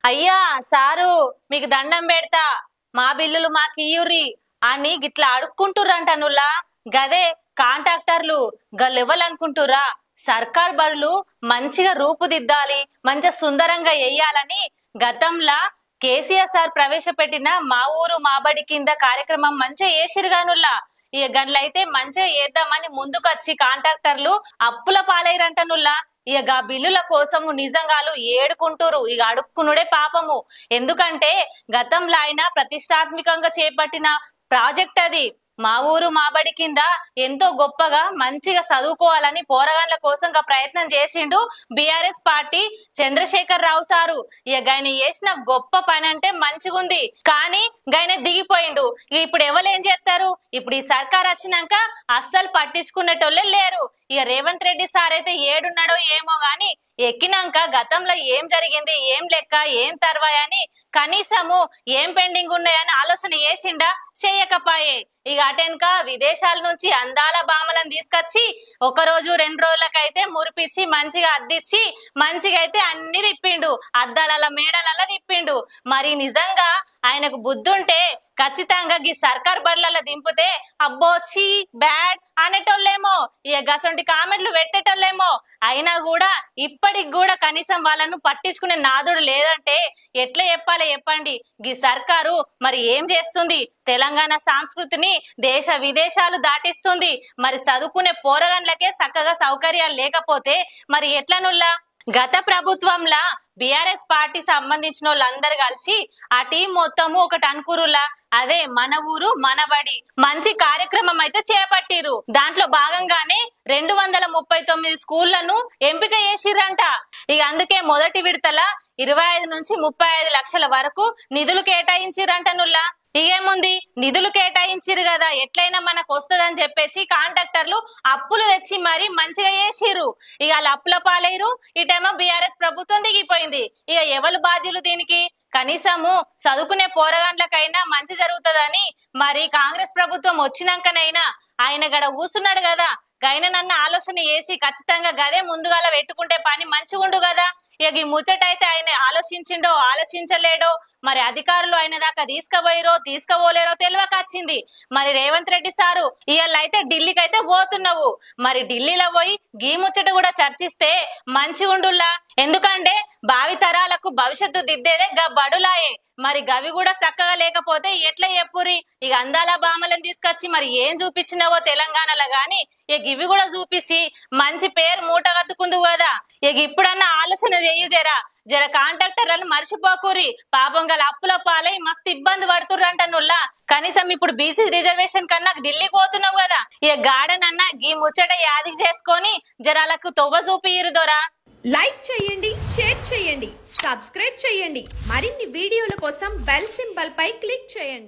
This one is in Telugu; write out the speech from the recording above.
అయ్యా సారు మీకు దండం పెడతా మా బిల్లులు మాకు ఇయ్యుర్రి అని గిట్లా అడుక్కుంటుర్రంటనుల్లా. గదే కాంట్రాక్టర్లు గల్లెవ్వలనుకుంటుర్రా సర్కార్ బరులు మంచిగా రూపుదిద్దాలి, మంచిగా సుందరంగా వెయ్యాలని గతంలా కేసీఆర్ సార్ ప్రవేశపెట్టిన మా ఊరు మాబడి కింద కార్యక్రమం మంచిగా చేసిరుగానుల్లా. ఇక గన్లైతే మంచిగా చేద్దామని ముందుకొచ్చి కాంట్రాక్టర్లు అప్పుల పాలైరంటనుల్లా. ఇక బిల్లుల కోసం నిజంగాలు ఏడుకుంటూరు. ఇక అడుక్కునుడే పాపము. ఎందుకంటే గతంలో ఆయన ప్రతిష్టాత్మకంగా చేపట్టిన ప్రాజెక్ట్ అది. మా ఊరు మాబడి కింద ఎంతో గొప్పగా మంచిగా చదువుకోవాలని పోరగాండ్ల కోసం ప్రయత్నం చేసిండు బీఆర్ఎస్ పార్టీ చంద్రశేఖర్ రావు సారు. ఇక ఆయన చేసిన గొప్ప పని అంటే మంచిగుంది, కానీ గైన దిగిపోయిండు. ఇప్పుడు ఎవరు ఏం చేస్తారు? ఇప్పుడు ఈ సర్కార్ వచ్చినాక అస్సలు పట్టించుకునేటోళ్ళే లేరు. ఇక రేవంత్ రెడ్డి సార్ అయితే ఏడున్నాడో ఏమో గాని ఎక్కినాక గతంలో ఏం జరిగింది, ఏం లెక్క, ఏం తర్వాయని కనీసము ఏం పెండింగ్ ఉన్నాయని ఆలోచన చేసిండా? చేయకపాయే. ఇక అటెనక విదేశాల నుంచి అందాల బామలను తీసుకొచ్చి ఒక రోజు 2 రోజులకైతే మురిపించి మంచిగా అద్దిచ్చి మంచిగా అయితే అన్ని తిప్పిండు, అద్దాల మేడల తిప్పిండు. మరి నిజంగా ఆయనకు బుద్ధుంటే ఖచ్చితంగా ఈ సర్కార్ బర్లలో దింపితే అబ్బోచి బ్యాడ్ అనేటోళ్ళేమో, ఇక గసంటి కామెంట్లు పెట్టేటోళ్ళేమో. అయినా కూడా ఇప్పటికి కూడా కనీసం వాళ్ళను పట్టించుకునే నాదుడు లేదంటే ఎట్లా చెప్పాలి చెప్పండి? ఈ సర్కారు మరి ఏం చేస్తుంది? తెలంగాణ సంస్కృతిని దేశ విదేశాలు దాటిస్తుంది. మరి చదువుకునే పోరగండ్లకే చక్కగా సౌకర్యాలు లేకపోతే మరి ఎట్లనుల్లా? గత ప్రభుత్వంలా బీఆర్ఎస్ పార్టీ సంబంధించిన వాళ్ళందరూ కలిసి ఆ టీం మొత్తము ఒకటి అనుకురులా, అదే మన ఊరు మనబడి మంచి కార్యక్రమం అయితే చేపట్టిరు. దాంట్లో భాగంగానే 239 స్కూళ్లను ఎంపిక చేసిర్రంట. ఇక అందుకే మొదటి విడతల 25 నుంచి 35 లక్షల వరకు నిధులు కేటాయించిరంటనుల్లా. ఇకేముంది, నిధులు కేటాయించిరు కదా ఎట్లయినా మనకు వస్తుందని చెప్పేసి కాంట్రాక్టర్లు అప్పులు తెచ్చి మరి మంచిగా చేసిర్రు. ఇక వాళ్ళు అప్పుల పాలైరు, ఇటేమో బీఆర్ఎస్ ప్రభుత్వం దిగిపోయింది. ఇక ఎవరు బాధ్యులు దీనికి? కనీసము చదువుకునే పోరగాండ్లకైనా మంచి జరుగుతుందని మరి కాంగ్రెస్ ప్రభుత్వం వచ్చినాకనైనా ఆయన గడ కూసున్నాడు కదా, గైననన్న ఆలోచన చేసి ఖచ్చితంగా గదే ముందుగాల పెట్టుకుంటే పని మంచిగుండు కదా. ఇక ఈ ముచ్చటైతే ఆయన ఆలోచించిండో ఆలోచించలేడో, మరి అధికారులు ఆయన దాకా తీసుకుపోలేరో తెలియకొచ్చింది. మరి రేవంత్ రెడ్డి సారు ఇవాళైతే ఢిల్లీకి అయితే పోతున్నావు. మరి ఢిల్లీలో పోయి గీ ముచ్చట కూడా చర్చిస్తే మంచిగుండుల్లా. ఎందుకంటే భావి తరాలకు భవిష్యత్తు దిద్దేదే బడులాయే. మరి గవి కూడా చక్కగా లేకపోతే ఎట్లా చెప్పురి? ఇక అందాల బామలను తీసుకొచ్చి మరి ఏం చూపించినావో తెలంగాణలో గాని ఇక ఇవి కూడా చూపించి మంచి పేరు మూట కట్టుకుందు కదా. ఇక ఇప్పుడన్నా ఆలోచన చెయ్యు జర కాంట్రాక్టర్లను మర్చిపోకూరి. పాపం గల అప్పుల పాలై మస్తు ఇబ్బంది పడుతుర్రంటనుల్లా. కనీసం ఇప్పుడు బీసీ రిజర్వేషన్ కన్నా ఢిల్లీకి పోతున్నావు కదా, ఇక గార్డెన్ అన్నా గీ ముచ్చట యాది చేసుకొని జరాలకు తొవ్వ చూపియ్యరు దొరా. లైక్ చేయండి, షేర్ చేయండి, సబ్స్క్రైబ్ చేయండి. మరిన్ని వీడియోల కోసం బెల్ సింబల్ పై క్లిక్ చేయండి.